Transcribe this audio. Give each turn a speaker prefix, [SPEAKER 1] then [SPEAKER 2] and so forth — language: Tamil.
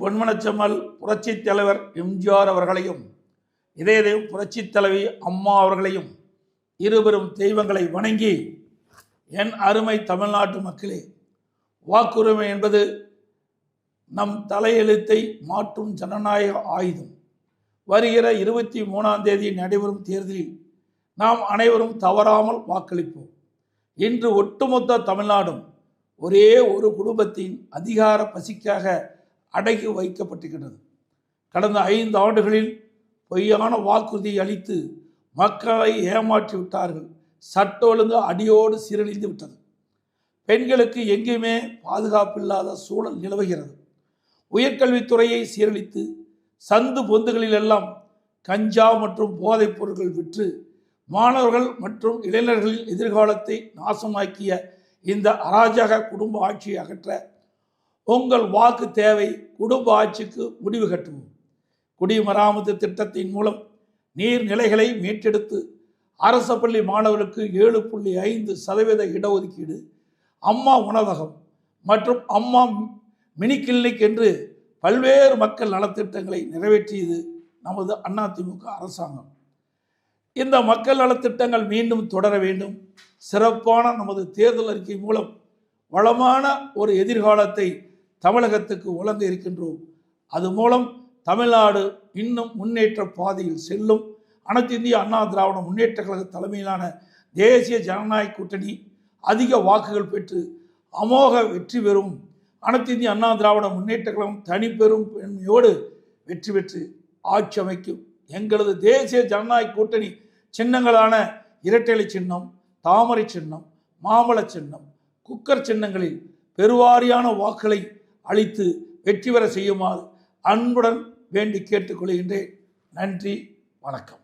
[SPEAKER 1] பொன்மனச்செம்மல் புரட்சித் தலைவர் எம்ஜிஆர் அவர்களையும் இதே புரட்சித் தலைவி அம்மா அவர்களையும் இருவரும் தெய்வங்களை வணங்கி, என் அருமை தமிழ்நாட்டு மக்களே, வாக்குரிமை என்பது நம் தலையெழுத்தை மாற்றும் ஜனநாயக ஆயுதம். வருகிற 23ஆம் தேதி நடைபெறும் தேர்தலில் நாம் அனைவரும் தவறாமல் வாக்களிப்போம். இன்று ஒட்டுமொத்த தமிழ்நாடும் ஒரே ஒரு குடும்பத்தின் அதிகார பசிக்காக அடக்கி வைக்கப்பட்டிருக்கிறது. கடந்த 5 ஆண்டுகளில் பொய்யான வாக்குறுதி அளித்து மக்களை ஏமாற்றி விட்டார்கள். சட்ட ஒழுங்கு அடியோடு சீரழிந்து விட்டது. பெண்களுக்கு எங்கேயுமே பாதுகாப்பில்லாத சூழல் நிலவுகிறது. உயர்கல்வித்துறையை சீரழித்து சந்து பொந்துகளில் எல்லாம் கஞ்சா மற்றும் போதைப் பொருட்கள் விற்று மாணவர்கள் மற்றும் இளைஞர்களின் எதிர்காலத்தை நாசமாக்கிய இந்த அராஜக குடும்ப ஆட்சியை அகற்ற உங்கள் வாக்கு தேவை. குடும்ப ஆட்சிக்கு முடிவு கட்டுவோம். குடிமராமத்து திட்டத்தின் மூலம் நீர்நிலைகளை மீட்டெடுத்து அரசு பள்ளி மாணவர்களுக்கு 7.5% இடஒதுக்கீடு, அம்மா உணவகம் மற்றும் அம்மா மினி கிளினிக் என்று பல்வேறு மக்கள் நலத்திட்டங்களை நிறைவேற்றியது நமது அதிமுக அரசாங்கம். இந்த மக்கள் நலத்திட்டங்கள் மீண்டும் தொடர வேண்டும். சிறப்பான நமது தேர்தல் அறிக்கை மூலம் வளமான ஒரு எதிர்காலத்தை தமிழகத்துக்கு வழங்க இருக்கின்றோம். அது மூலம் தமிழ்நாடு இன்னும் முன்னேற்ற பாதையில் செல்லும். அனைத்து இந்திய அண்ணா திராவிட முன்னேற்ற கழக தலைமையிலான தேசிய ஜனநாயக கூட்டணி அதிக வாக்குகள் பெற்று அமோக வெற்றி பெறும். அனைத்து இந்திய அண்ணா திராவிட முன்னேற்ற கழகம் தனிப்பெரும் பெருமையோடு வெற்றி பெற்று ஆட்சி அமைக்கும். எங்களது தேசிய ஜனநாயக கூட்டணி சின்னங்களான இரட்டை சின்னம், தாமரை சின்னம், மாம்பழ சின்னம், குக்கர் சின்னங்களில் பெருவாரியான வாக்குகளை அளித்து வெற்றி பெற செய்யுமாறு அன்புடன் வேண்டி கேட்டுக்கொள்கின்றேன். நன்றி, வணக்கம்.